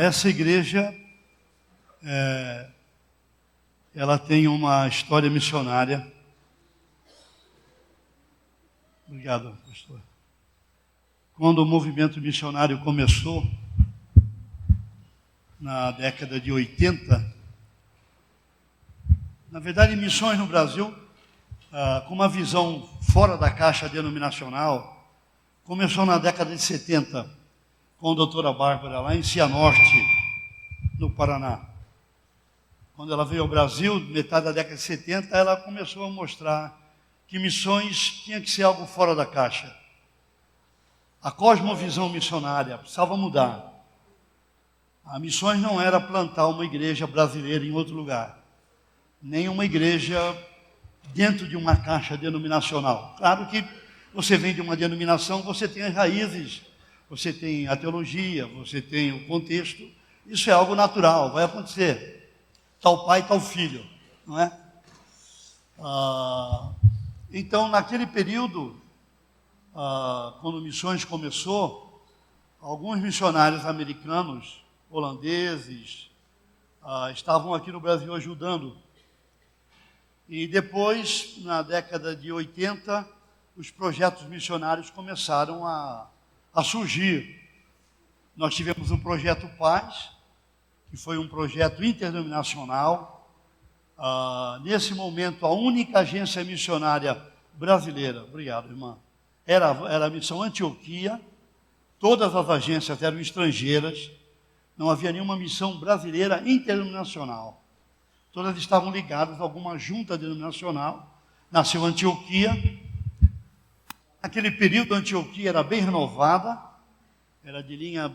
Essa igreja, ela tem uma história missionária. Obrigado, pastor. Quando o movimento missionário começou, na década de 80, na verdade, missões no Brasil, com uma visão fora da caixa denominacional, começou na década de 70, com a doutora Bárbara, lá em Cianorte, no Paraná. Quando ela veio ao Brasil, metade da década de 70, ela começou a mostrar que missões tinha que ser algo fora da caixa. A cosmovisão missionária precisava mudar. A missões não era plantar uma igreja brasileira em outro lugar, nem uma igreja dentro de uma caixa denominacional. Claro que você vem de uma denominação, você tem as raízes, você tem a teologia, você tem o contexto. Isso é algo natural, vai acontecer. Tal pai, tal filho, não é? Então, naquele período, quando Missões começou, alguns missionários americanos, holandeses, estavam aqui no Brasil ajudando. E depois, na década de 80, os projetos missionários começaram a surgir. Nós tivemos o Projeto Paz, que foi um projeto interdenominacional. Nesse momento, a única agência missionária brasileira, obrigado, irmã, era a Missão Antioquia. Todas as agências eram estrangeiras, não havia nenhuma missão brasileira interdenominacional. Todas estavam ligadas a alguma junta denominacional. Nasceu Antioquia. Naquele período, a Antioquia era bem renovada, era de linha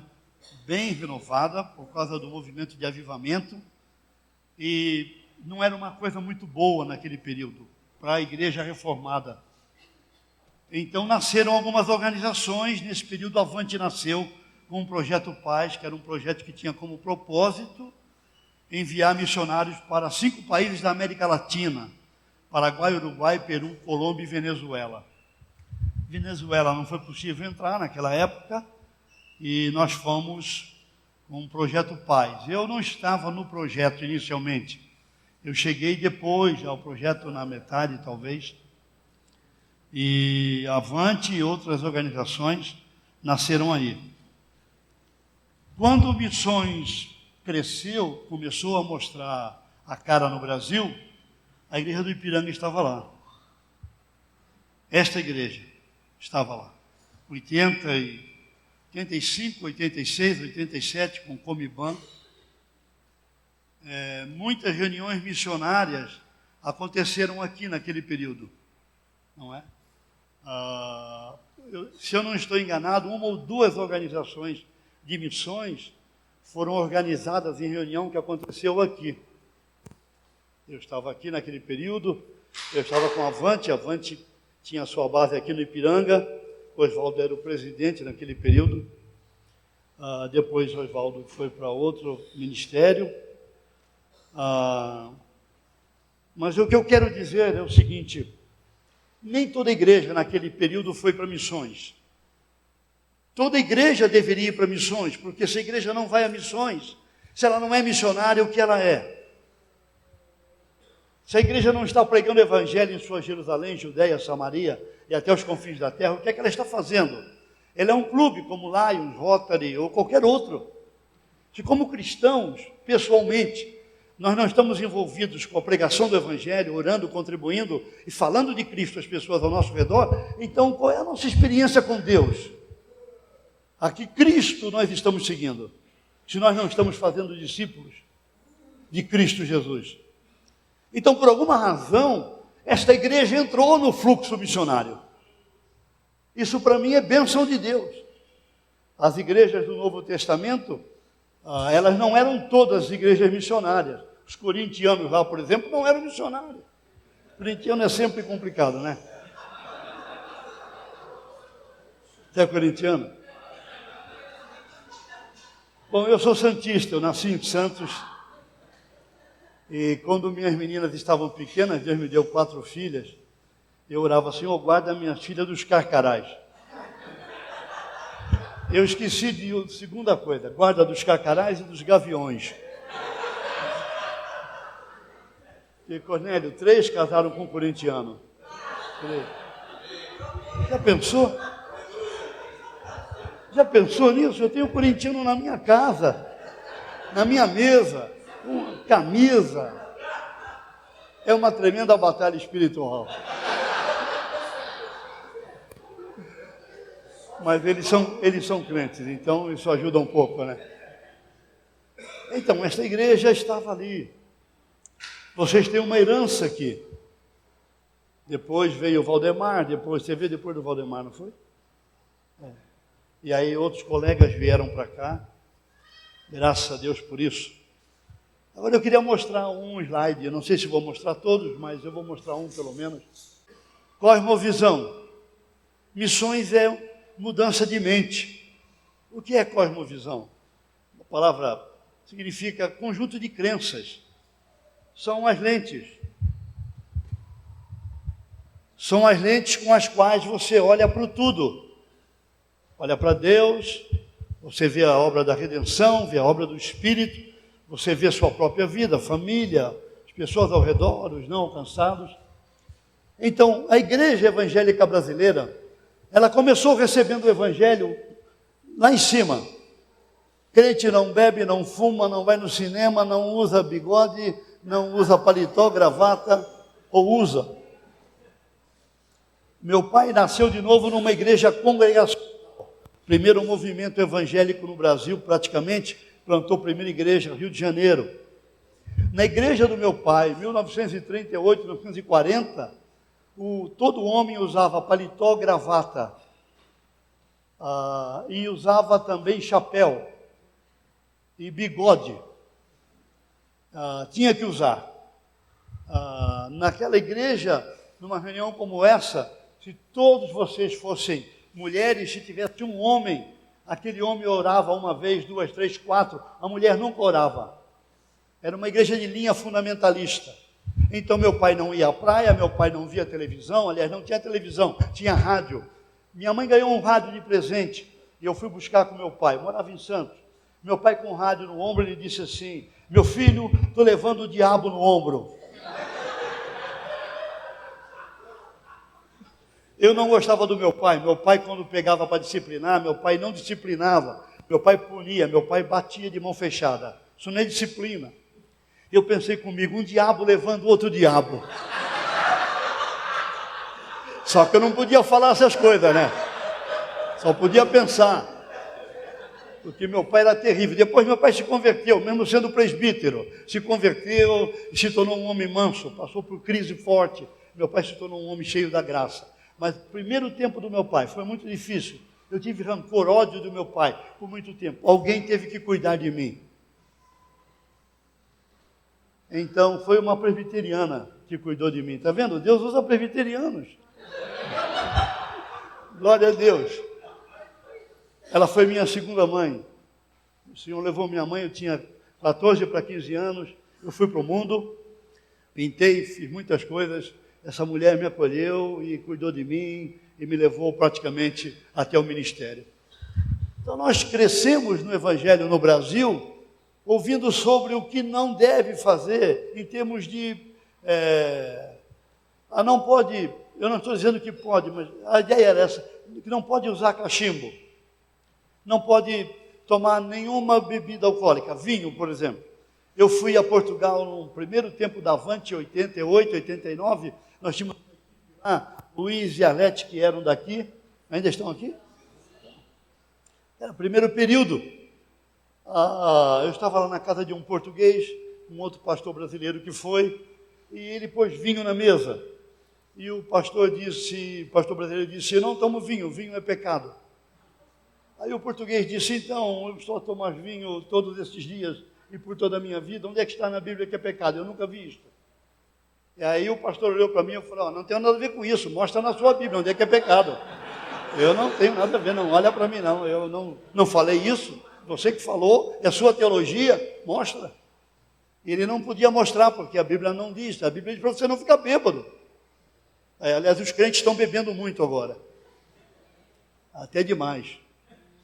bem renovada, por causa do movimento de avivamento, e não era uma coisa muito boa naquele período, para a igreja reformada. Então nasceram algumas organizações. Nesse período, Avante nasceu com o Projeto Paz, que era um projeto que tinha como propósito enviar missionários para 5 países da América Latina: Paraguai, Uruguai, Peru, Colômbia e Venezuela. Venezuela não foi possível entrar naquela época, e nós fomos com o Projeto Paz. Eu não estava no projeto inicialmente, eu cheguei depois ao projeto, na metade talvez, e Avante e outras organizações nasceram aí. Quando Missões cresceu, começou a mostrar a cara no Brasil, a igreja do Ipiranga estava lá. Esta igreja estava lá. 85, 86, 87, com Comiban. Muitas reuniões missionárias aconteceram aqui naquele período, não é? Se eu não estou enganado, 1 ou 2 organizações de missões foram organizadas em reunião que aconteceu aqui. Eu estava aqui naquele período, eu estava com a Avante. A Avante tinha sua base aqui no Ipiranga. Oswaldo era o presidente naquele período. Depois Oswaldo foi para outro ministério. Mas o que eu quero dizer é o seguinte: nem toda igreja naquele período foi para missões. Toda igreja deveria ir para missões, porque se a igreja não vai a missões, se ela não é missionária, o que ela é? Se a igreja não está pregando o evangelho em sua Jerusalém, Judeia, Samaria e até os confins da terra, o que é que ela está fazendo? Ela é um clube como Lions, Rotary ou qualquer outro. Se como cristãos, pessoalmente, nós não estamos envolvidos com a pregação do evangelho, orando, contribuindo e falando de Cristo às pessoas ao nosso redor, então qual é a nossa experiência com Deus? A que Cristo nós estamos seguindo, se nós não estamos fazendo discípulos de Cristo Jesus? Então, por alguma razão, esta igreja entrou no fluxo missionário. Isso para mim é bênção de Deus. As igrejas do Novo Testamento, elas não eram todas igrejas missionárias. Os corintianos lá, por exemplo, não eram missionários. Corintiano é sempre complicado, né? Você é corintiano? Bom, eu sou santista, eu nasci em Santos. E quando minhas meninas estavam pequenas, Deus me deu 4 filhas, eu orava: Senhor, guarda minhas filhas dos carcarás. Eu esqueci de segunda coisa, guarda dos carcarás e dos gaviões. E Cornélio, 3 casaram com um corintiano. 3. Já pensou? Já pensou nisso? Eu tenho um corintiano na minha casa, na minha mesa, com camisa. É uma tremenda batalha espiritual. Mas eles são crentes, então isso ajuda um pouco, né? Então, esta igreja estava ali. Vocês têm uma herança aqui. Depois veio o Valdemar, você veio depois do Valdemar, não foi? É. E aí outros colegas vieram para cá. Graças a Deus por isso. Agora eu queria mostrar um slide, eu não sei se vou mostrar todos, mas eu vou mostrar um pelo menos. Cosmovisão. Missões é mudança de mente. O que é cosmovisão? A palavra significa conjunto de crenças. São as lentes. São as lentes com as quais você olha para o tudo. Olha para Deus, você vê a obra da redenção, vê a obra do Espírito, você vê a sua própria vida, a família, as pessoas ao redor, os não alcançados. Então, a igreja evangélica brasileira, ela começou recebendo o evangelho lá em cima. Crente não bebe, não fuma, não vai no cinema, não usa bigode, não usa paletó, gravata, ou usa. Meu pai nasceu de novo numa igreja congregacional. Primeiro movimento evangélico no Brasil, praticamente, plantou a primeira igreja no Rio de Janeiro. Na igreja do meu pai, 1938, 1940, todo homem usava paletó, gravata, e usava também chapéu e bigode. Tinha que usar. Naquela igreja, numa reunião como essa, se todos vocês fossem mulheres, se tivesse um homem, aquele homem orava uma vez, 2, 3, 4, a mulher nunca orava. Era uma igreja de linha fundamentalista. Então meu pai não ia à praia, meu pai não via televisão, aliás, não tinha televisão, tinha rádio. Minha mãe ganhou um rádio de presente, e eu fui buscar com meu pai, eu morava em Santos. Meu pai com o rádio no ombro, ele disse assim: meu filho, estou levando o diabo no ombro. Eu não gostava do meu pai quando pegava para disciplinar, meu pai não disciplinava, meu pai punia, meu pai batia de mão fechada. Isso não é disciplina. Eu pensei comigo, um diabo levando outro diabo. Só que eu não podia falar essas coisas, né? Só podia pensar. Porque meu pai era terrível. Depois meu pai se converteu, mesmo sendo presbítero. Se converteu e se tornou um homem manso. Passou por crise forte. Meu pai se tornou um homem cheio da graça. Mas o primeiro tempo do meu pai foi muito difícil. Eu tive rancor, ódio do meu pai por muito tempo. Alguém teve que cuidar de mim. Então foi uma presbiteriana que cuidou de mim. Está vendo? Deus usa presbiterianos. Glória a Deus. Ela foi minha segunda mãe. O Senhor levou minha mãe, eu tinha 14 para 15 anos. Eu fui para o mundo, pintei, fiz muitas coisas. Essa mulher me acolheu e cuidou de mim e me levou praticamente até o ministério. Então nós crescemos no Evangelho no Brasil, ouvindo sobre o que não deve fazer em termos de... não pode, eu não estou dizendo que pode, mas a ideia era essa, que não pode usar cachimbo, não pode tomar nenhuma bebida alcoólica, vinho, por exemplo. Eu fui a Portugal no primeiro tempo da Avante, 88, 89, nós tínhamos Luiz e Arlete, que eram daqui, ainda estão aqui? Era o primeiro período. Eu estava lá na casa de um português, um outro pastor brasileiro que foi, e ele pôs vinho na mesa. E o pastor brasileiro disse: eu não tomo vinho, vinho é pecado. Aí o português disse: então, eu estou a tomar vinho todos esses dias e por toda a minha vida, onde é que está na Bíblia que é pecado? Eu nunca vi isto. E aí o pastor olhou para mim e falou: não tem nada a ver com isso, mostra na sua Bíblia onde é que é pecado. Eu não tenho nada a ver, não olha para mim não, eu não falei isso, você que falou, é a sua teologia, mostra. Ele não podia mostrar, porque a Bíblia não diz, a Bíblia diz para você não ficar bêbado. Aliás, os crentes estão bebendo muito agora, até demais.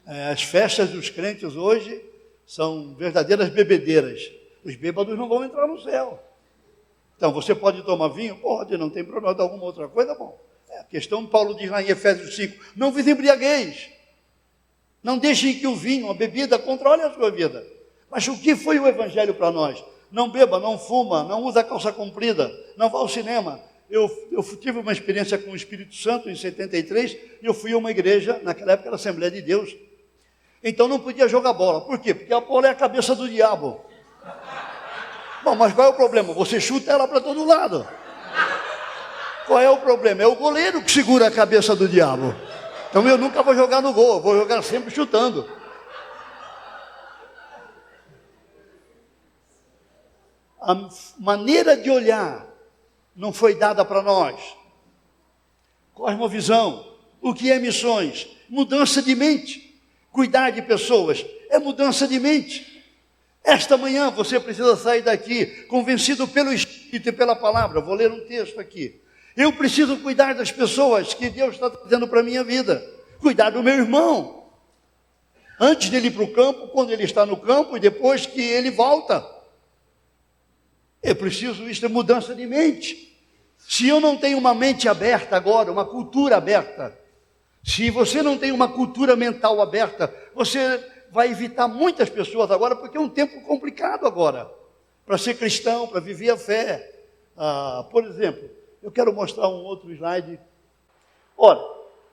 As festas dos crentes hoje são verdadeiras bebedeiras. Os bêbados não vão entrar no céu. Então, você pode tomar vinho? Pode, não tem problema. De alguma outra coisa, bom. A questão, Paulo diz lá em Efésios 5, não vos embriagueis. Não deixem que o vinho, a bebida, controle a sua vida. Mas o que foi o evangelho para nós? Não beba, não fuma, não usa calça comprida, não vá ao cinema. Eu tive uma experiência com o Espírito Santo em 73, e eu fui a uma igreja, naquela época era a Assembleia de Deus. Então não podia jogar bola. Por quê? Porque a bola é a cabeça do diabo. Bom, mas qual é o problema? Você chuta ela para todo lado. Qual é o problema? É o goleiro que segura a cabeça do diabo. Então eu nunca vou jogar no gol, eu vou jogar sempre chutando. A maneira de olhar não foi dada para nós. Cosmovisão. O que é missões? Mudança de mente. Cuidar de pessoas é mudança de mente. Esta manhã você precisa sair daqui convencido pelo Espírito e pela palavra. Vou ler um texto aqui. Eu preciso cuidar das pessoas que Deus está trazendo para a minha vida. Cuidar do meu irmão. Antes dele ir para o campo, quando ele está no campo e depois que ele volta. Eu preciso, isso é mudança de mente. Se eu não tenho uma mente aberta agora, uma cultura aberta, se você não tem uma cultura mental aberta, você vai evitar muitas pessoas agora, porque é um tempo complicado agora, para ser cristão, para viver a fé. Por exemplo, eu quero mostrar um outro slide. Ora,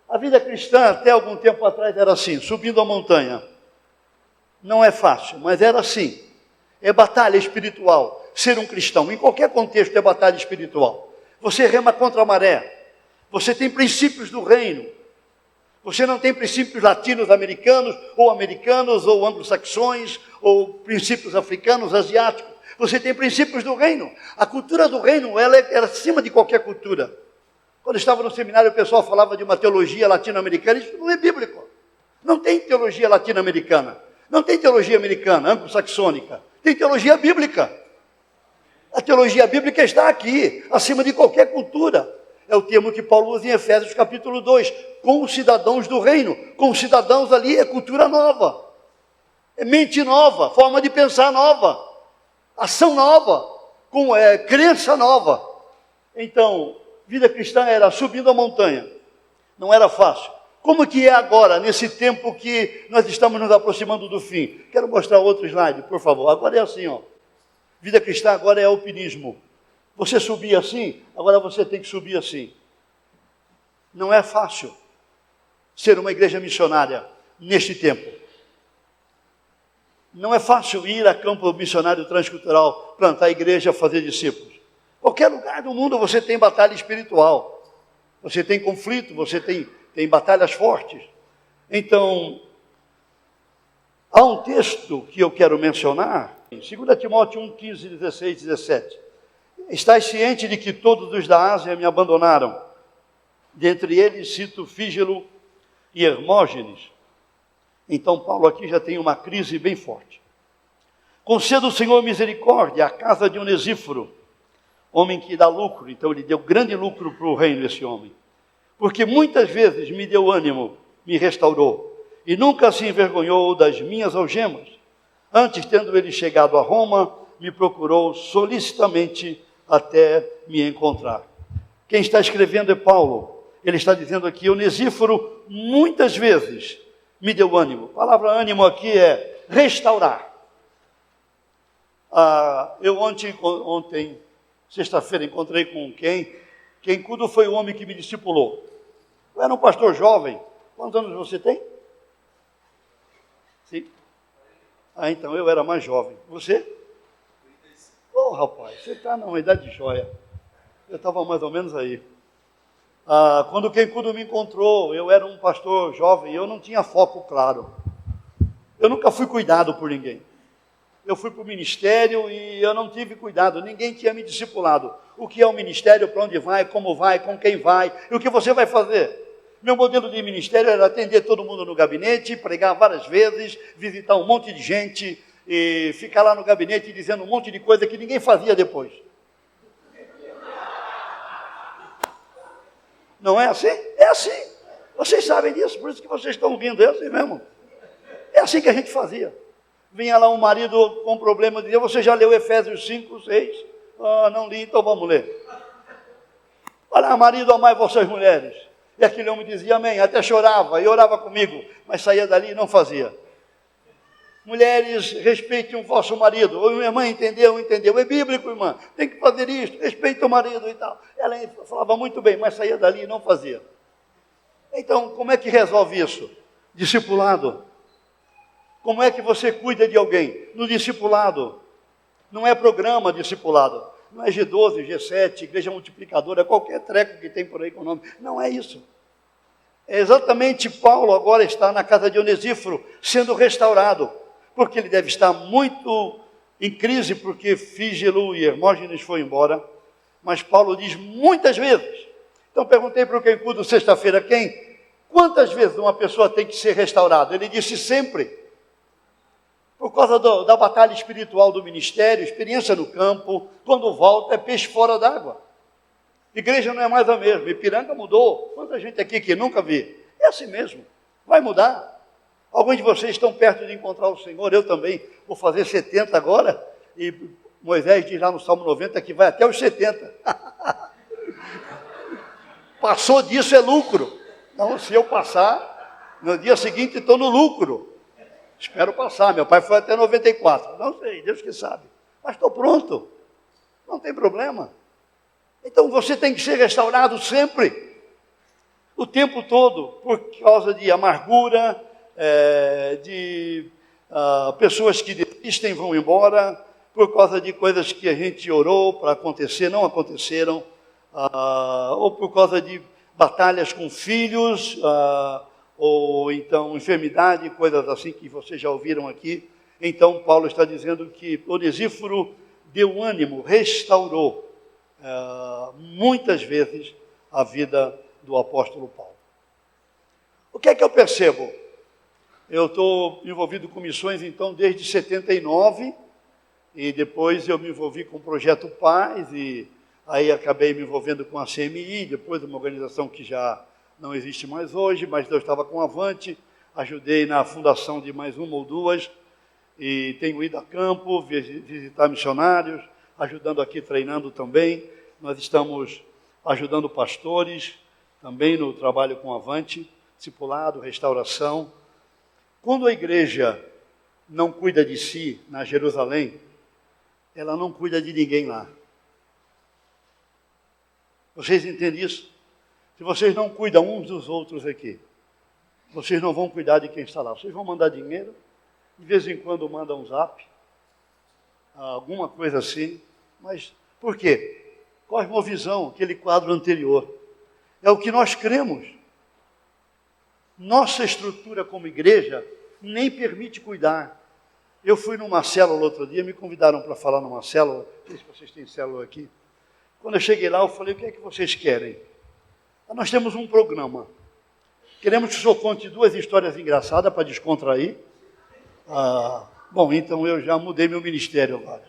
a vida cristã até algum tempo atrás era assim, subindo a montanha. Não é fácil, mas era assim. É batalha espiritual, ser um cristão. Em qualquer contexto é batalha espiritual. Você rema contra a maré. Você tem princípios do reino. Você não tem princípios latino-americanos, ou anglo-saxões, ou princípios africanos, asiáticos. Você tem princípios do reino. A cultura do reino, ela era acima de qualquer cultura. Quando eu estava no seminário, o pessoal falava de uma teologia latino-americana. Isso não é bíblico. Não tem teologia latino-americana. Não tem teologia americana, anglo-saxônica. Tem teologia bíblica. A teologia bíblica está aqui, acima de qualquer cultura. É o termo que Paulo usa em Efésios capítulo 2. Com os cidadãos do reino. Com os cidadãos ali é cultura nova. É mente nova, forma de pensar nova. Ação nova, crença nova. Então, vida cristã era subindo a montanha. Não era fácil. Como que é agora, nesse tempo que nós estamos nos aproximando do fim? Quero mostrar outro slide, por favor. Agora é assim, ó. Vida cristã agora é alpinismo. Você subia assim, agora você tem que subir assim. Não é fácil ser uma igreja missionária neste tempo. Não é fácil ir a campo missionário transcultural, plantar a igreja, fazer discípulos. Qualquer lugar do mundo você tem batalha espiritual. Você tem conflito, você tem batalhas fortes. Então, há um texto que eu quero mencionar, em 2 Timóteo 1, 15, 16, 17. Estás ciente de que todos os da Ásia me abandonaram. Dentre eles cito Fígelo e Hermógenes. Então Paulo aqui já tem uma crise bem forte. Conceda o Senhor misericórdia à casa de Onesíforo, homem que dá lucro. Então ele deu grande lucro para o reino, esse homem. Porque muitas vezes me deu ânimo, me restaurou, e nunca se envergonhou das minhas algemas. Antes, tendo ele chegado a Roma, me procurou solicitamente até me encontrar. Quem está escrevendo é Paulo. Ele está dizendo aqui, Onesíforo muitas vezes me deu ânimo. A palavra ânimo aqui é restaurar. Eu ontem, sexta-feira, encontrei com quem Cudo foi o homem que me discipulou. Eu era um pastor jovem. Quantos anos você tem? Sim. Então eu era mais jovem. Você? Rapaz, você está numa idade de joia. Eu estava mais ou menos aí. Quando quem Cudo me encontrou, eu era um pastor jovem, eu não tinha foco claro. Eu nunca fui cuidado por ninguém. Eu fui para o ministério e eu não tive cuidado, ninguém tinha me discipulado. O que é o ministério, para onde vai, com quem vai, e o que você vai fazer? Meu modelo de ministério era atender todo mundo no gabinete, pregar várias vezes, visitar um monte de gente, e ficar lá no gabinete dizendo um monte de coisa que ninguém fazia depois. Não é assim? É assim. Vocês sabem disso, por isso que vocês estão rindo, é assim mesmo. É assim que a gente fazia. Vinha lá um marido com problema, dizia, você já leu Efésios 5, 6? Ah, não li, então vamos ler. Olha, marido, amai vossas mulheres. E aquele homem dizia amém, até chorava e orava comigo, mas saía dali e não fazia. Mulheres, respeitem o vosso marido. Ou minha mãe entendeu, é bíblico, irmã, tem que fazer isto, respeita o marido e tal. Ela falava muito bem, mas saía dali e não fazia. Então, como é que resolve isso? Discipulado. Como é que você cuida de alguém? No discipulado. Não é programa discipulado. Não é G12, G7, Igreja Multiplicadora, qualquer treco que tem por aí com o nome. Não é isso. É exatamente Paulo agora está na casa de Onesíforo, sendo restaurado. Porque ele deve estar muito em crise, porque Fígelo e Hermógenes foram embora. Mas Paulo diz muitas vezes. Então perguntei para o Kenkudo sexta-feira, quantas vezes uma pessoa tem que ser restaurada? Ele disse sempre. Por causa da batalha espiritual do ministério, experiência no campo, quando volta é peixe fora d'água. Igreja não é mais a mesma, Ipiranga mudou. Quanta gente aqui que nunca vi? É assim mesmo, vai mudar. Alguns de vocês estão perto de encontrar o Senhor, eu também vou fazer 70 agora, e Moisés diz lá no Salmo 90 que vai até os 70. Passou disso é lucro. Então, se eu passar, no dia seguinte estou no lucro. Espero passar, meu pai foi até 94, não sei, Deus que sabe, mas estou pronto, não tem problema. Então você tem que ser restaurado sempre, o tempo todo, por causa de amargura, de pessoas que desistem, vão embora, por causa de coisas que a gente orou para acontecer, não aconteceram, ou por causa de batalhas com filhos, ou então enfermidade, coisas assim que vocês já ouviram aqui. Então Paulo está dizendo que Onesíforo deu ânimo, restaurou muitas vezes a vida do apóstolo Paulo. O que é que eu percebo? Eu estou envolvido com missões então desde 79, e depois eu me envolvi com o Projeto Paz, e aí acabei me envolvendo com a CMI, depois uma organização que já não existe mais hoje, mas eu estava com a Avante, ajudei na fundação de mais uma ou duas, e tenho ido a campo, visitar missionários, ajudando aqui, treinando também. Nós estamos ajudando pastores, também no trabalho com a Avante, discipulado, restauração. Quando a igreja não cuida de si na Jerusalém, ela não cuida de ninguém lá. Vocês entendem isso? Se vocês não cuidam uns dos outros aqui, vocês não vão cuidar de quem está lá. Vocês vão mandar dinheiro, de vez em quando mandam um zap, alguma coisa assim. Mas por quê? Cosmovisão, aquele quadro anterior. É o que nós cremos. Nossa estrutura como igreja nem permite cuidar. Eu fui numa célula outro dia, me convidaram para falar numa célula, não sei se vocês têm célula aqui. Quando eu cheguei lá, eu falei, o que é que vocês querem? Nós temos um programa. Queremos que o senhor conte 2 histórias engraçadas para descontrair. Bom, então eu já mudei meu ministério agora.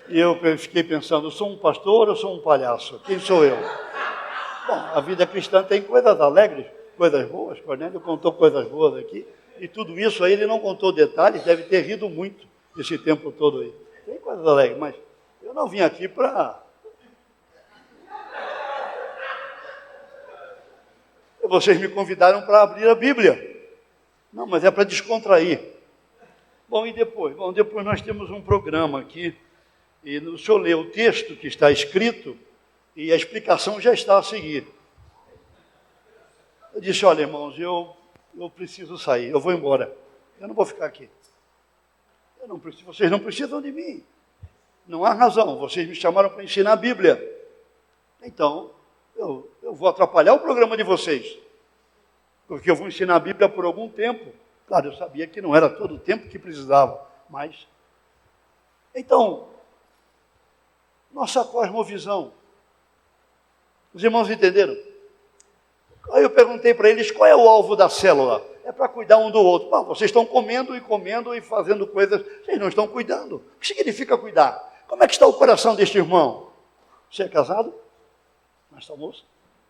E eu fiquei pensando, eu sou um pastor ou sou um palhaço? Quem sou eu? Bom, a vida cristã tem coisas alegres, coisas boas. Cornélio contou coisas boas aqui. E tudo isso aí ele não contou detalhes, deve ter rido muito esse tempo todo aí. Tem coisas alegres, mas eu não vim aqui para... Vocês me convidaram para abrir a Bíblia. Não, mas é para descontrair. Bom, e depois? Bom, depois nós temos um programa aqui, e o senhor lê o texto que está escrito, e a explicação já está a seguir. Eu disse, olha, irmãos, eu preciso sair, eu vou embora. Eu não vou ficar aqui. Vocês não precisam de mim. Não há razão, vocês me chamaram para ensinar a Bíblia. Então, eu vou atrapalhar o programa de vocês, porque eu vou ensinar a Bíblia por algum tempo. Claro, eu sabia que não era todo o tempo que precisava, mas... Então, nossa cosmovisão. Os irmãos entenderam? Aí eu perguntei para eles, qual é o alvo da célula? É para cuidar um do outro. Bom, vocês estão comendo e fazendo coisas, vocês não estão cuidando. O que significa cuidar? Como é que está o coração deste irmão? Você é casado? Mas está moço?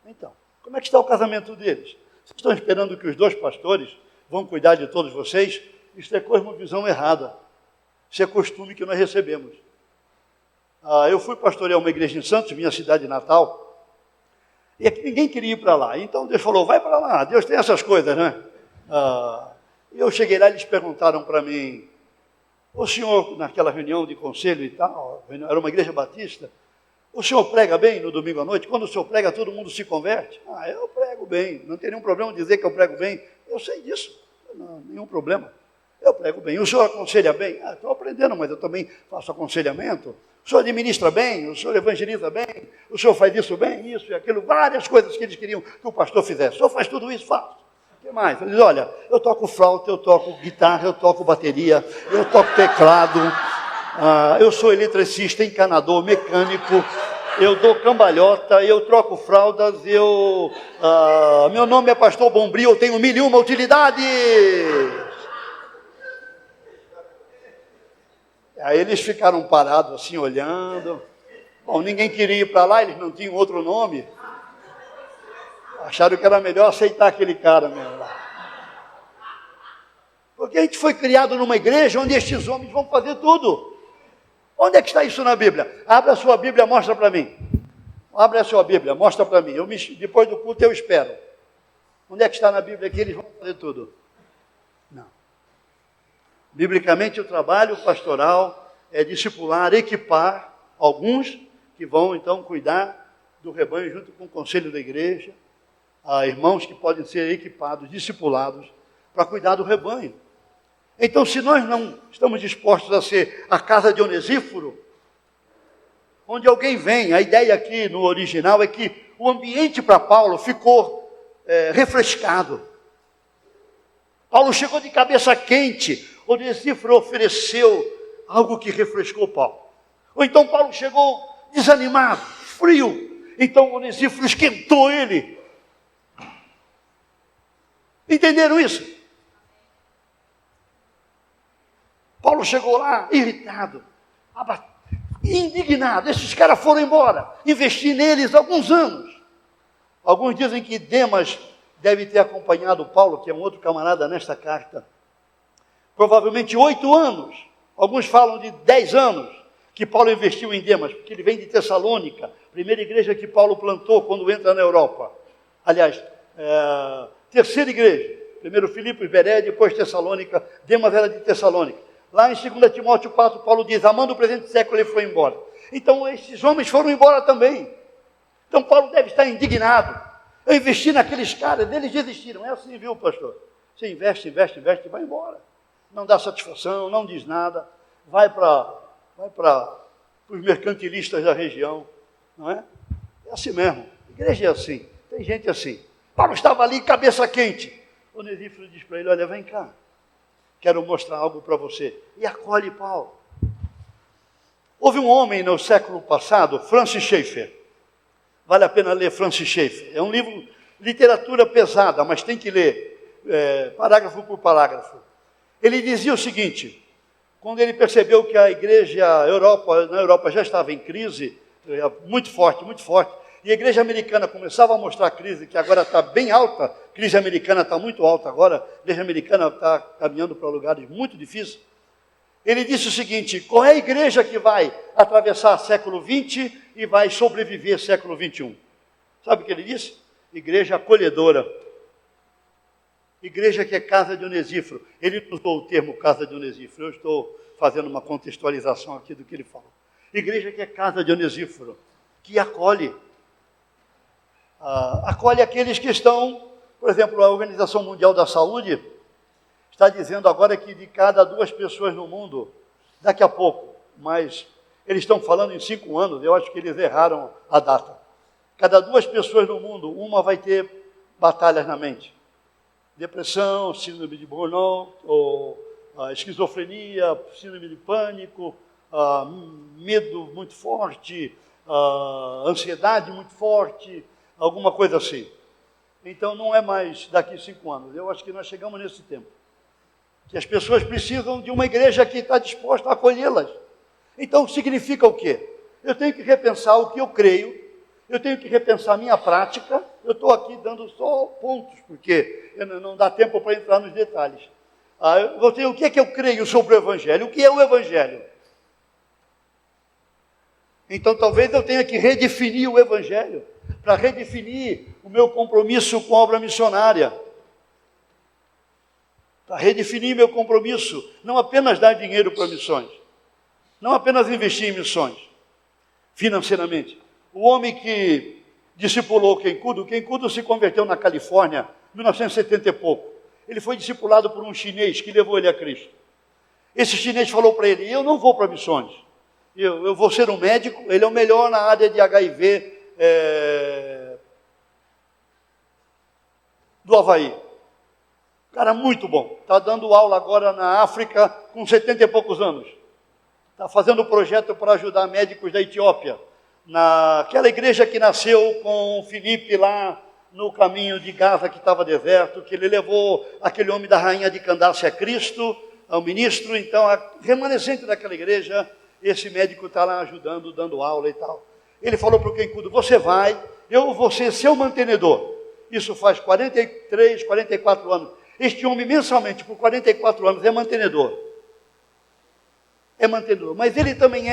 Então, como é que está o casamento deles? Vocês estão esperando que os 2 pastores vão cuidar de todos vocês? Isso é cosmovisão errada. Isso é costume que nós recebemos. Eu fui pastorear uma igreja em Santos, minha cidade natal, e aqui ninguém queria ir para lá. Então Deus falou, vai para lá, Deus tem essas coisas, né? Eu cheguei lá e eles perguntaram para mim, o senhor, naquela reunião de conselho e tal, era uma igreja batista, o senhor prega bem no domingo à noite? Quando o senhor prega, todo mundo se converte? Eu prego bem, não tem nenhum problema dizer que eu prego bem. Eu sei disso, não, nenhum problema. Eu prego bem. O senhor aconselha bem? Estou aprendendo, mas eu também faço aconselhamento. O senhor administra bem, o senhor evangeliza bem, o senhor faz isso bem, isso e aquilo, várias coisas que eles queriam que o pastor fizesse. O senhor faz tudo isso? Faço. O que mais? Ele diz, olha, eu toco flauta, eu toco guitarra, eu toco bateria, eu toco teclado, eu sou eletricista, encanador, mecânico, eu dou cambalhota, eu troco fraldas, meu nome é Pastor Bombril, eu tenho 1001 utilidades. Aí eles ficaram parados assim, olhando. Bom, ninguém queria ir para lá, eles não tinham outro nome. Acharam que era melhor aceitar aquele cara mesmo lá. Porque a gente foi criado numa igreja onde estes homens vão fazer tudo. Onde é que está isso na Bíblia? Abra a sua Bíblia, mostra para mim. Abre a sua Bíblia, mostra para mim. Depois do culto eu espero. Onde é que está na Bíblia que eles vão fazer tudo? Não. Biblicamente, o trabalho pastoral é discipular, equipar alguns que vão, então, cuidar do rebanho junto com o conselho da igreja. Há irmãos que podem ser equipados, discipulados, para cuidar do rebanho. Então, se nós não estamos dispostos a ser a casa de Onesíforo, onde alguém vem, a ideia aqui no original é que o ambiente para Paulo ficou refrescado. Paulo chegou de cabeça quente, Onesíforo ofereceu algo que refrescou Paulo. Ou então Paulo chegou desanimado, frio, então Onesíforo esquentou ele. Entenderam isso? Paulo chegou lá irritado, indignado. Esses caras foram embora, investi neles alguns anos. Alguns dizem que Demas deve ter acompanhado Paulo, que é um outro camarada nesta carta. Provavelmente 8 anos. Alguns falam de 10 anos que Paulo investiu em Demas, porque ele vem de Tessalônica, primeira igreja que Paulo plantou quando entra na Europa. Aliás, terceira igreja. Primeiro Filipos, Beré, depois Tessalônica. Demas era de Tessalônica. Lá em 2 Timóteo 4, Paulo diz, amando o presente século, ele foi embora. Então, esses homens foram embora também. Então, Paulo deve estar indignado. Eu investi naqueles caras, eles desistiram. É assim, viu, pastor? Você investe e vai embora. Não dá satisfação, não diz nada. Vai para os mercantilistas da região. Não é? É assim mesmo. A igreja é assim. Tem gente assim. Paulo estava ali, cabeça quente. O Onesíforo diz para ele, olha, vem cá. Quero mostrar algo para você. E acolhe Paulo. Houve um homem no século passado, Francis Schaeffer. Vale a pena ler Francis Schaeffer. É um livro, literatura pesada, mas tem que ler, parágrafo por parágrafo. Ele dizia o seguinte, quando ele percebeu que a igreja na Europa já estava em crise, muito forte, e a igreja americana começava a mostrar a crise, que agora está bem alta, a crise americana está muito alta agora, a igreja americana está caminhando para lugares muito difíceis. Ele disse o seguinte, qual é a igreja que vai atravessar século XX e vai sobreviver século XXI? Sabe o que ele disse? Igreja acolhedora. Igreja que é casa de Onesíforo. Ele usou o termo casa de Onesíforo, eu estou fazendo uma contextualização aqui do que ele falou. Igreja que é casa de Onesíforo, que acolhe. Acolhe aqueles que estão, por exemplo, a Organização Mundial da Saúde está dizendo agora que de cada 2 pessoas no mundo, daqui a pouco, mas eles estão falando em 5 anos, eu acho que eles erraram a data. Cada 2 pessoas no mundo, uma vai ter batalhas na mente. Depressão, síndrome de burnout, ou esquizofrenia, síndrome de pânico, medo muito forte, ansiedade muito forte, alguma coisa assim. Então não é mais daqui 5 anos. Eu acho que nós chegamos nesse tempo. Que as pessoas precisam de uma igreja que está disposta a acolhê-las. Então significa o quê? Eu tenho que repensar o que eu creio eu tenho que repensar a minha prática. Eu estou aqui dando só pontos, porque não dá tempo para entrar nos detalhes. O que é que eu creio sobre o Evangelho? O que é o Evangelho? Então, talvez eu tenha que redefinir o Evangelho, para redefinir o meu compromisso com a obra missionária. Para redefinir meu compromisso, não apenas dar dinheiro para missões, não apenas investir em missões, financeiramente. O homem que discipulou o Kenkudo se converteu na Califórnia, em 1970 e pouco. Ele foi discipulado por um chinês que levou ele a Cristo. Esse chinês falou para ele: eu não vou para missões, eu vou ser um médico, ele é o melhor na área de HIV do Havaí. Cara, muito bom. Está dando aula agora na África com 70 e poucos anos. Está fazendo um projeto para ajudar médicos da Etiópia. Naquela igreja que nasceu com Filipe lá no caminho de Gaza, que estava deserto, que ele levou aquele homem da rainha de Candace a Cristo, ao ministro. Então, a remanescente daquela igreja, esse médico está lá ajudando, dando aula e tal. Ele falou para o Kenkudo: você vai, eu vou ser seu mantenedor. Isso faz 43, 44 anos. Este homem, mensalmente, por 44 anos, é mantenedor. É mantenedor. Mas ele também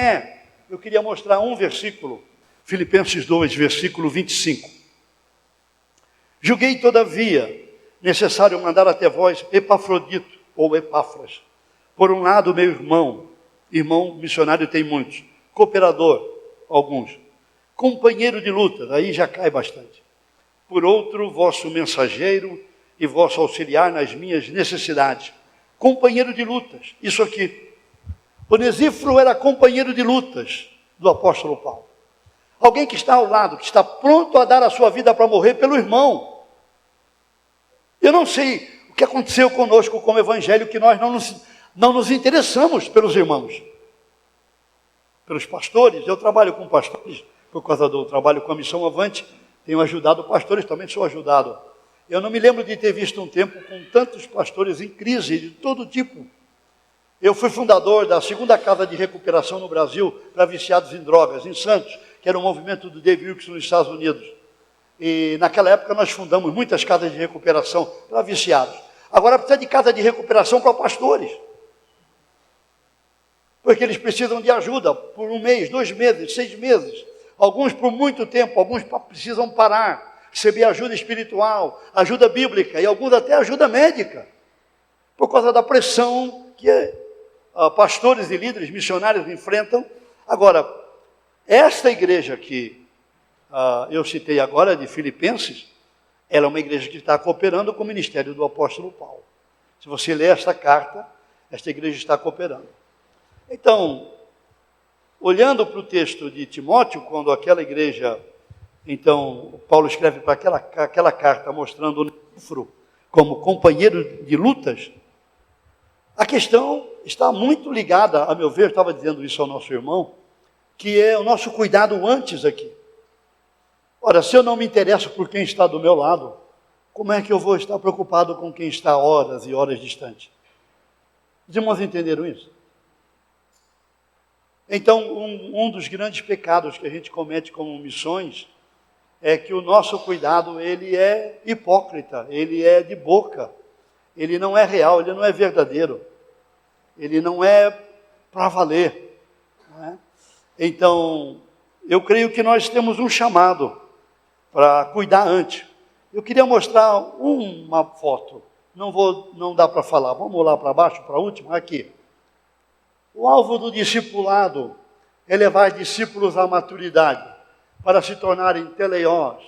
eu queria mostrar um versículo, Filipenses 2, versículo 25. Julguei, todavia, necessário mandar até vós Epafrodito, ou Epáfras. Por um lado, meu irmão missionário tem muitos, cooperador, alguns, companheiro de luta, aí já cai bastante. Por outro, vosso mensageiro e vosso auxiliar nas minhas necessidades. Companheiro de lutas, isso aqui. Onesíforo era companheiro de lutas do apóstolo Paulo. Alguém que está ao lado, que está pronto a dar a sua vida para morrer pelo irmão. Eu não sei o que aconteceu conosco com o Evangelho, que nós não nos interessamos pelos irmãos, pelos pastores. Eu trabalho com pastores, por causa do trabalho com a Missão Avante, tenho ajudado pastores, também sou ajudado. Eu não me lembro de ter visto um tempo com tantos pastores em crise, de todo tipo. Eu fui fundador da segunda casa de recuperação no Brasil para viciados em drogas, em Santos, que era um movimento do Dave Wilkes nos Estados Unidos. E naquela época nós fundamos muitas casas de recuperação para viciados. Agora precisa de casa de recuperação para pastores. Porque eles precisam de ajuda por 1 mês, 2 meses, 6 meses. Alguns por muito tempo, alguns precisam parar, receber ajuda espiritual, ajuda bíblica e alguns até ajuda médica. Por causa da pressão que pastores e líderes missionários enfrentam. Agora, esta igreja que eu citei agora, de Filipenses, ela é uma igreja que está cooperando com o ministério do apóstolo Paulo. Se você ler esta carta, esta igreja está cooperando. Então, olhando para o texto de Timóteo, quando aquela igreja, então, Paulo escreve para aquela carta mostrando o Onesíforo como companheiro de lutas, a questão está muito ligada, a meu ver, eu estava dizendo isso ao nosso irmão, que é o nosso cuidado antes aqui. Ora, se eu não me interesso por quem está do meu lado, como é que eu vou estar preocupado com quem está horas e horas distante? Os irmãos entenderam isso? Então, um dos grandes pecados que a gente comete como missões é que o nosso cuidado, ele é hipócrita, ele é de boca, ele não é real, ele não é verdadeiro, ele não é para valer. Não é? Então, eu creio que nós temos um chamado para cuidar antes. Eu queria mostrar uma foto, não dá para falar, vamos lá para baixo, para a última, aqui. O alvo do discipulado é levar discípulos à maturidade, para se tornarem teleiós,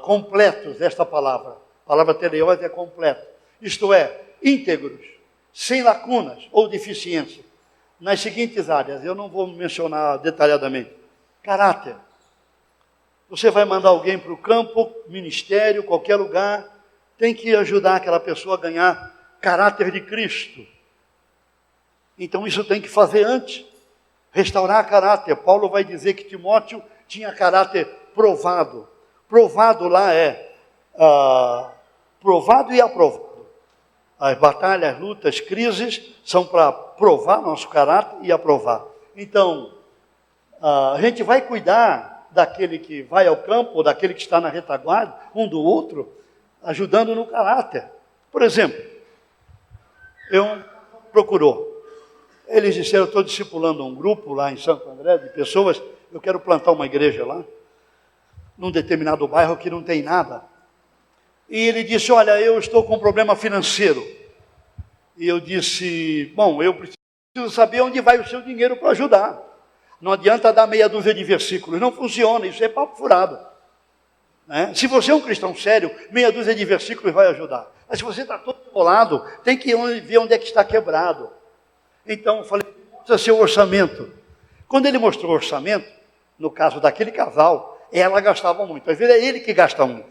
completos, esta palavra. A palavra teleiós é completo. Isto é, íntegros, sem lacunas ou deficiência. Nas seguintes áreas, eu não vou mencionar detalhadamente. Caráter. Você vai mandar alguém para o campo, ministério, qualquer lugar, tem que ajudar aquela pessoa a ganhar caráter de Cristo. Então isso tem que fazer antes, restaurar caráter. Paulo vai dizer que Timóteo tinha caráter provado. Provado lá é provado e aprovado. As batalhas, lutas, crises são para provar nosso caráter e aprovar. Então, a gente vai cuidar daquele que vai ao campo, ou daquele que está na retaguarda, um do outro, ajudando no caráter. Por exemplo, procurou. Eles disseram, eu estou discipulando um grupo lá em Santo André, de pessoas, eu quero plantar uma igreja lá, num determinado bairro que não tem nada. E ele disse, olha, eu estou com um problema financeiro. E eu disse, bom, eu preciso saber onde vai o seu dinheiro para ajudar. Não adianta dar meia dúzia de versículos, não funciona, isso é papo furado. Né? Se você é um cristão sério, meia dúzia de versículos vai ajudar. Mas se você está todo enrolado, tem que ver onde é que está quebrado. Então eu falei, mostra seu orçamento. Quando ele mostrou o orçamento, no caso daquele casal, ela gastava muito. Às vezes é ele que gasta muito.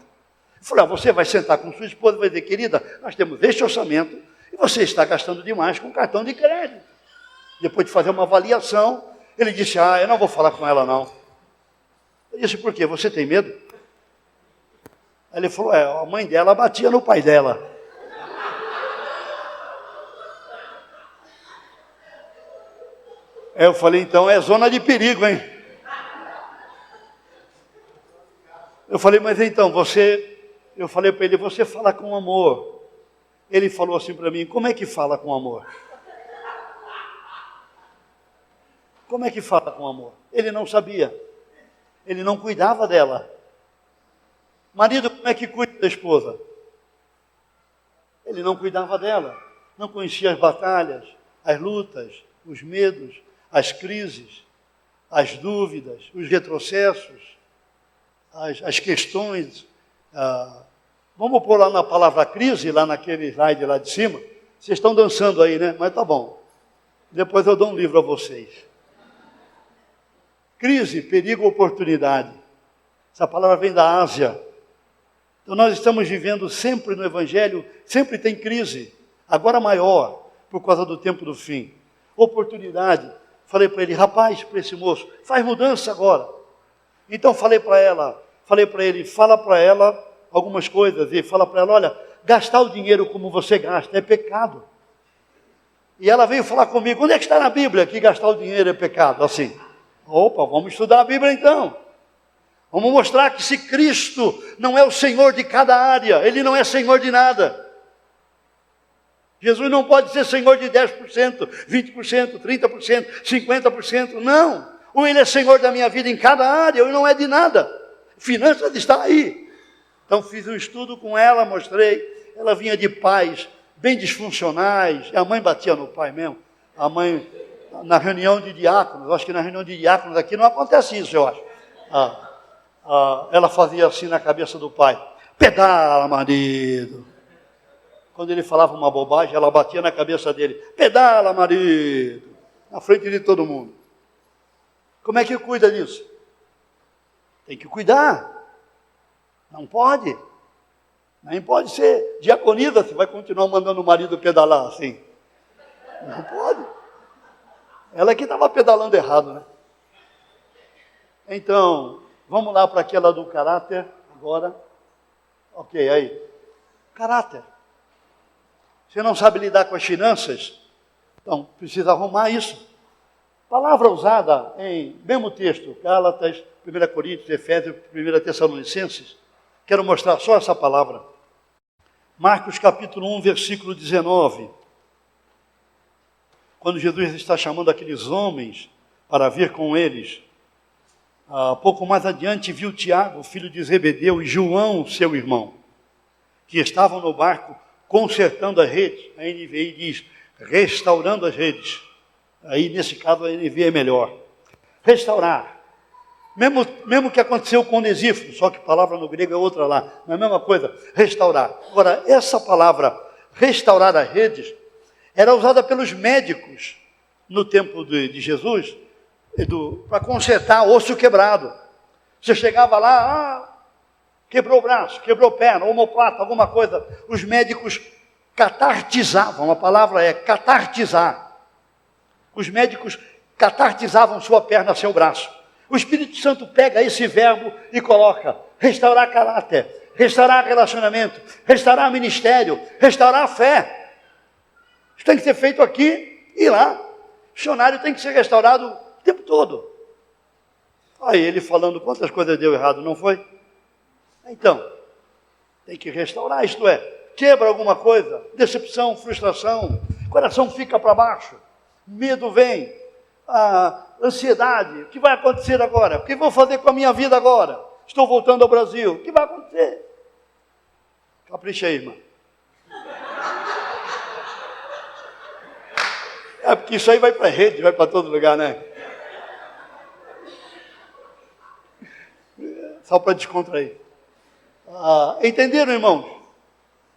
Eu falei, você vai sentar com sua esposa e vai dizer, querida, nós temos este orçamento e você está gastando demais com cartão de crédito. Depois de fazer uma avaliação, ele disse, eu não vou falar com ela não. Eu disse, por quê? Você tem medo? Aí ele falou, a mãe dela batia no pai dela. Aí eu falei, então é zona de perigo, hein? Eu falei, mas então, eu falei para ele, você fala com amor. Ele falou assim para mim, como é que fala com amor? Como é que fala com amor? Ele não sabia. Ele não cuidava dela. Marido, como é que cuida da esposa? Ele não cuidava dela. Não conhecia as batalhas, as lutas, os medos, as crises, as dúvidas, os retrocessos, as questões. Vamos pôr lá na palavra crise, lá naquele slide lá de cima. Vocês estão dançando aí, né? Mas tá bom. Depois eu dou um livro a vocês. Crise, perigo, oportunidade. Essa palavra vem da Ásia. Então nós estamos vivendo sempre no Evangelho, sempre tem crise. Agora maior, por causa do tempo do fim. Oportunidade. Falei para ele, rapaz, para esse moço, faz mudança agora. Então falei para ele, fala para ela algumas coisas. E fala para ela, olha, gastar o dinheiro como você gasta é pecado. E ela veio falar comigo, onde é que está na Bíblia que gastar o dinheiro é pecado? Assim, opa, vamos estudar a Bíblia então. Vamos mostrar que se Cristo não é o Senhor de cada área, Ele não é Senhor de nada. Jesus não pode ser Senhor de 10%, 20%, 30%, 50%, não. Ou Ele é Senhor da minha vida em cada área, ou não é de nada. Finanças está aí. Então fiz um estudo com ela, mostrei. Ela vinha de pais bem disfuncionais. A mãe batia no pai mesmo. A mãe, na reunião de diáconos, acho que na reunião de diáconos aqui não acontece isso, eu acho. Ela fazia assim na cabeça do pai. Pedala, marido. Quando ele falava uma bobagem, ela batia na cabeça dele. Pedala, marido. Na frente de todo mundo. Como é que cuida disso? Tem que cuidar. Não pode. Nem pode ser diaconisa, você vai continuar mandando o marido pedalar assim. Não pode. Ela que estava pedalando errado, né? Então, vamos lá para aquela do caráter agora. Ok, aí. Caráter. Você não sabe lidar com as finanças? Então, precisa arrumar isso. Palavra usada em mesmo texto, Gálatas, 1 Coríntios, Efésios, 1 Tessalonicenses. Quero mostrar só essa palavra. Marcos capítulo 1, versículo 19. Quando Jesus está chamando aqueles homens para vir com eles, pouco mais adiante viu Tiago, filho de Zebedeu, e João, seu irmão, que estavam no barco consertando as redes. A NVI diz, restaurando as redes. Aí, nesse caso, a NVI é melhor. Restaurar. Mesmo que aconteceu com Onesíforo, só que a palavra no grego é outra lá. Não é a mesma coisa, restaurar. Agora, essa palavra, restaurar as redes, era usada pelos médicos no tempo de Jesus, para consertar osso quebrado. Você chegava lá, quebrou o braço, quebrou a perna, omoplata, alguma coisa. Os médicos catartizavam, a palavra é catartizar. Os médicos catartizavam sua perna, seu braço. O Espírito Santo pega esse verbo e coloca, restaurar caráter, restaurar relacionamento, restaurar ministério, restaurar a fé. Isso tem que ser feito aqui e lá. O missionário tem que ser restaurado o tempo todo. Aí ele falando quantas coisas deu errado, não foi? Então, tem que restaurar, isto é, quebra alguma coisa, decepção, frustração, coração fica para baixo, medo vem, a ansiedade, o que vai acontecer agora? O que vou fazer com a minha vida agora? Estou voltando ao Brasil, o que vai acontecer? Capricha aí, irmão. É porque isso aí vai para a rede, vai para todo lugar, né? Só para descontrair. Entenderam, irmãos?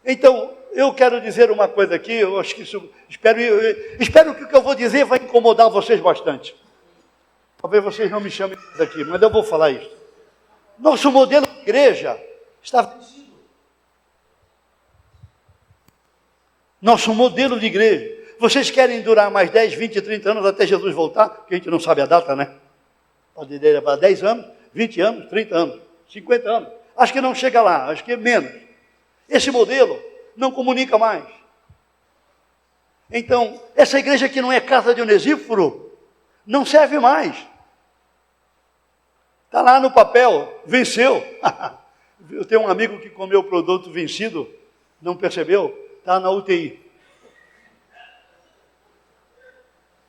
Então, eu quero dizer uma coisa aqui, eu acho que isso, espero que o que eu vou dizer vai incomodar vocês bastante. Talvez vocês não me chamem daqui, mas eu vou falar isso. Nosso modelo de igreja está vencido. Nosso modelo de igreja. Vocês querem durar mais 10, 20, 30 anos até Jesus voltar? Porque a gente não sabe a data, né? Pode levar 10 anos, 20 anos, 30 anos, 50 anos. Acho que não chega lá, acho que é menos. Esse modelo não comunica mais. Então, essa igreja que não é casa de Onesíforo, não serve mais. Está lá no papel, venceu. Eu tenho um amigo que comeu o produto vencido, não percebeu, está na UTI.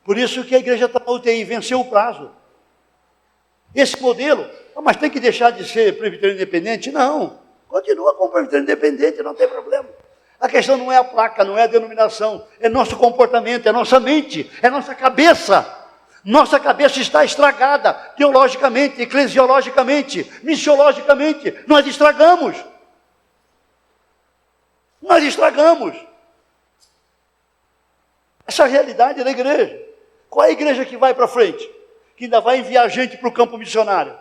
Por isso que a igreja está na UTI, venceu o prazo. Esse modelo, mas tem que deixar de ser presbiteriano independente? Não, continua como presbiteriano independente, não tem problema. A questão não é a placa, não é a denominação, é nosso comportamento, é nossa mente, é nossa cabeça. Nossa cabeça está estragada, teologicamente, eclesiologicamente, missiologicamente, nós estragamos. Nós estragamos. Essa é a realidade da igreja. Qual é a igreja que vai para frente? Que ainda vai enviar gente para o campo missionário.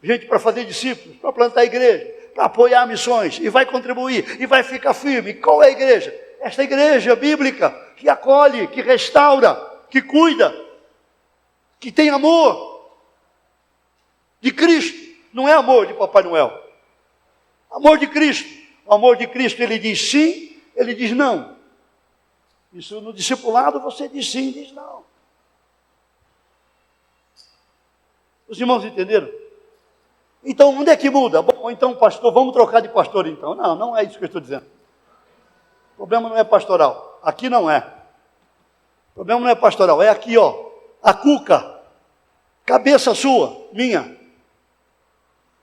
Gente para fazer discípulos, para plantar a igreja, para apoiar missões, e vai contribuir, e vai ficar firme. Qual é a igreja? Esta igreja bíblica, que acolhe, que restaura, que cuida, que tem amor de Cristo. Não é amor de Papai Noel. Amor de Cristo. O amor de Cristo, ele diz sim, ele diz não. Isso no discipulado você diz sim, diz não. Os irmãos entenderam? Então, onde é que muda? Bom, então, pastor, vamos trocar de pastor então. Não, não é isso que eu estou dizendo. O problema não é pastoral. Aqui não é. O problema não é pastoral, é aqui, ó. A cuca. Cabeça sua, minha.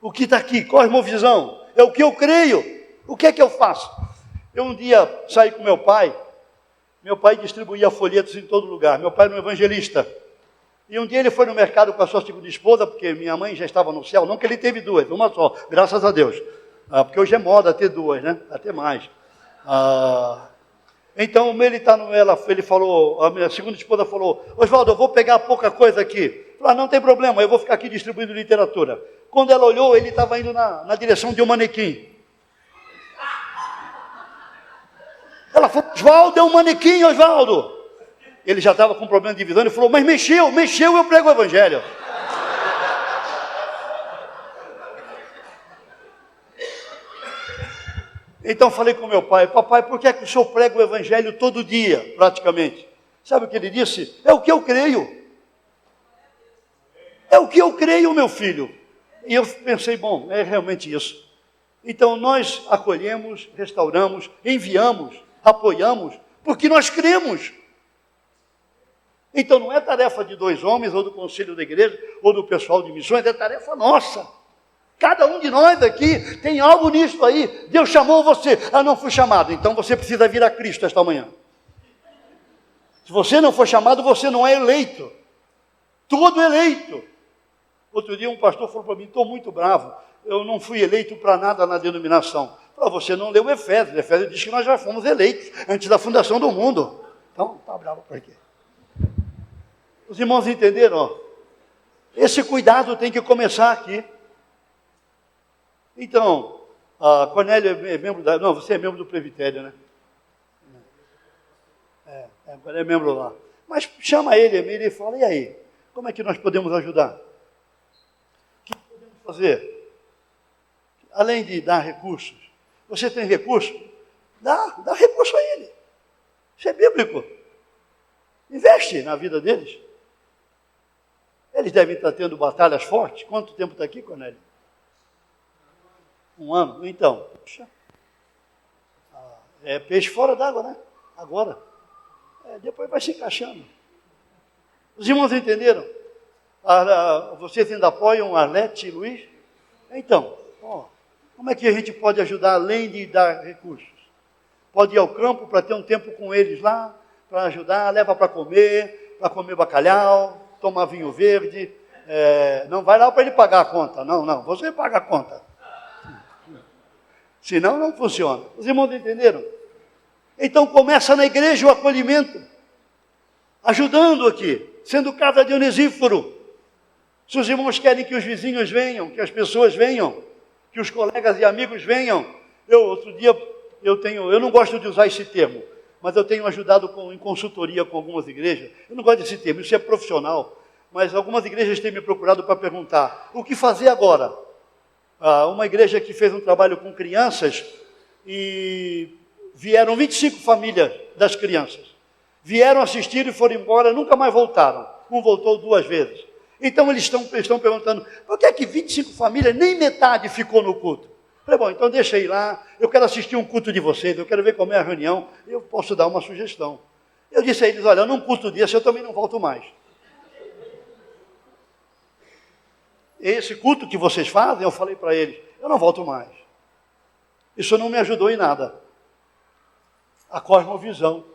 O que está aqui, cosmovisão. É o que eu creio. O que é que eu faço? Eu um dia saí com meu pai distribuía folhetos em todo lugar. Meu pai era um evangelista. E um dia ele foi no mercado com a sua segunda esposa, porque minha mãe já estava no céu. Não que ele teve duas, uma só, graças a Deus. Porque hoje é moda ter duas, né? Até mais. Então, ele falou, a minha segunda esposa falou, Oswaldo, eu vou pegar pouca coisa aqui. Falei, não tem problema, eu vou ficar aqui distribuindo literatura. Quando ela olhou, ele estava indo na direção de um manequim. Ela falou, Oswaldo, é um manequim, Oswaldo. Ele já estava com problema de visão, ele falou, mas mexeu, eu prego o evangelho. Então falei com meu pai, papai, por que é que o senhor prega o evangelho todo dia, praticamente? Sabe o que ele disse? É o que eu creio. É o que eu creio, meu filho. E eu pensei, bom, é realmente isso. Então nós acolhemos, restauramos, enviamos, apoiamos, porque nós cremos. Então não é tarefa de dois homens, ou do conselho da igreja, ou do pessoal de missões, é tarefa nossa. Cada um de nós aqui tem algo nisso aí. Deus chamou você. Não fui chamado. Então você precisa vir a Cristo esta manhã. Se você não for chamado, você não é eleito. Todo eleito. Outro dia um pastor falou para mim, estou muito bravo. Eu não fui eleito para nada na denominação. Falei, você não leu Efésios. Efésios diz que nós já fomos eleitos antes da fundação do mundo. Então, está bravo por quê? Os irmãos entenderam? Ó? Esse cuidado tem que começar aqui. Então, a Cornélio é membro da... Não, você é membro do presbitério, né? Agora é membro lá. Mas chama ele e fala, e aí? Como é que nós podemos ajudar? O que podemos fazer? Além de dar recursos. Você tem recurso? Dá recurso a ele. Isso é bíblico. Investe na vida deles. Eles devem estar tendo batalhas fortes. Quanto tempo está aqui, Cornélio? 1 ano? Então, puxa, é peixe fora d'água, né? Agora. Depois vai se encaixando. Os irmãos entenderam? Vocês ainda apoiam Arlete e Luiz? Então, como é que a gente pode ajudar além de dar recursos? Pode ir ao campo para ter um tempo com eles lá, para ajudar, leva para comer bacalhau, tomar vinho verde. Não vai lá para ele pagar a conta. Não, você paga a conta. Senão não funciona. Os irmãos entenderam? Então começa na igreja o acolhimento, ajudando aqui, sendo casa de Onesíforo. Se os irmãos querem que os vizinhos venham, que as pessoas venham, que os colegas e amigos venham. Outro dia, eu não gosto de usar esse termo, mas eu tenho ajudado em consultoria com algumas igrejas. Eu não gosto desse termo, isso é profissional, mas algumas igrejas têm me procurado para perguntar, o que fazer agora? Uma igreja que fez um trabalho com crianças e vieram 25 famílias das crianças. Vieram assistir e foram embora, nunca mais voltaram. Um voltou 2 vezes. Então eles estão perguntando, por que é que 25 famílias, nem metade ficou no culto? Falei, bom, então deixa eu ir lá, eu quero assistir um culto de vocês, eu quero ver como é a reunião, eu posso dar uma sugestão. Eu disse a eles, olha, num culto desse eu também não volto mais. Esse culto que vocês fazem, eu falei para eles, eu não volto mais. Isso não me ajudou em nada. A cosmovisão.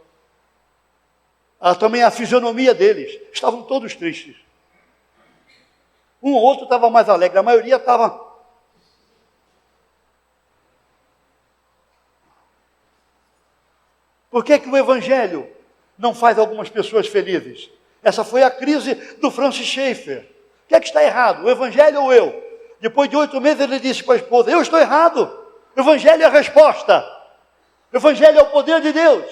Também a fisionomia deles. Estavam todos tristes. Um ou outro estava mais alegre, a maioria estava... Por que o Evangelho não faz algumas pessoas felizes? Essa foi a crise do Francis Schaeffer. O que é que está errado? O Evangelho ou eu? Depois de 8 meses ele disse para a esposa, eu estou errado. O Evangelho é a resposta. O Evangelho é o poder de Deus.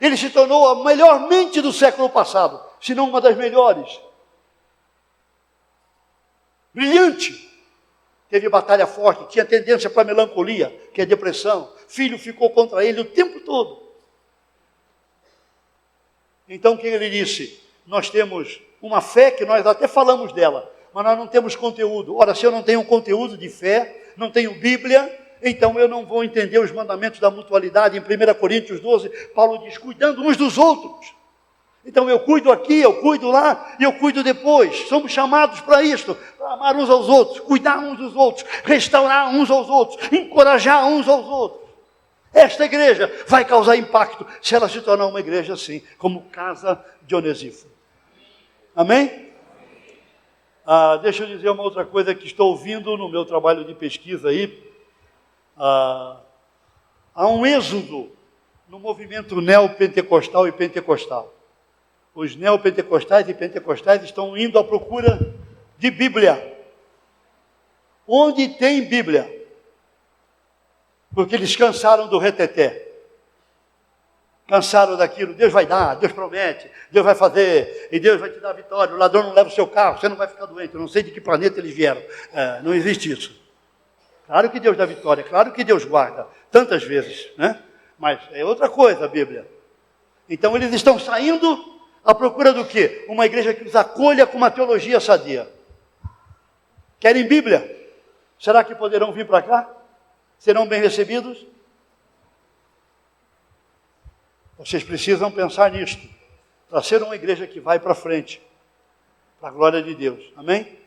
Ele se tornou a melhor mente do século passado, se não uma das melhores. Brilhante. Teve batalha forte, tinha tendência para melancolia, que é depressão. Filho ficou contra ele o tempo todo. Então o que ele disse? Nós temos uma fé que nós até falamos dela, mas nós não temos conteúdo. Ora, se eu não tenho conteúdo de fé, não tenho Bíblia, então eu não vou entender os mandamentos da mutualidade. Em 1 Coríntios 12, Paulo diz, cuidando uns dos outros. Então eu cuido aqui, eu cuido lá e eu cuido depois. Somos chamados para isto, para amar uns aos outros, cuidar uns dos outros, restaurar uns aos outros, encorajar uns aos outros. Esta igreja vai causar impacto se ela se tornar uma igreja assim, como casa de Onesíforo. Amém? Deixa eu dizer uma outra coisa que estou ouvindo no meu trabalho de pesquisa aí. Há um êxodo no movimento neopentecostal e pentecostal. Os neopentecostais e pentecostais estão indo à procura de Bíblia. Onde tem Bíblia? Porque eles cansaram do reteté. Cansaram daquilo, Deus vai dar, Deus promete, Deus vai fazer, e Deus vai te dar vitória, o ladrão não leva o seu carro, você não vai ficar doente, eu não sei de que planeta eles vieram. Não existe isso. Claro que Deus dá vitória, claro que Deus guarda, tantas vezes, né? Mas é outra coisa a Bíblia. Então eles estão saindo à procura do quê? Uma igreja que os acolha com uma teologia sadia. Querem Bíblia? Será que poderão vir para cá? Serão bem recebidos? Vocês precisam pensar nisto, para ser uma igreja que vai para frente, para a glória de Deus. Amém?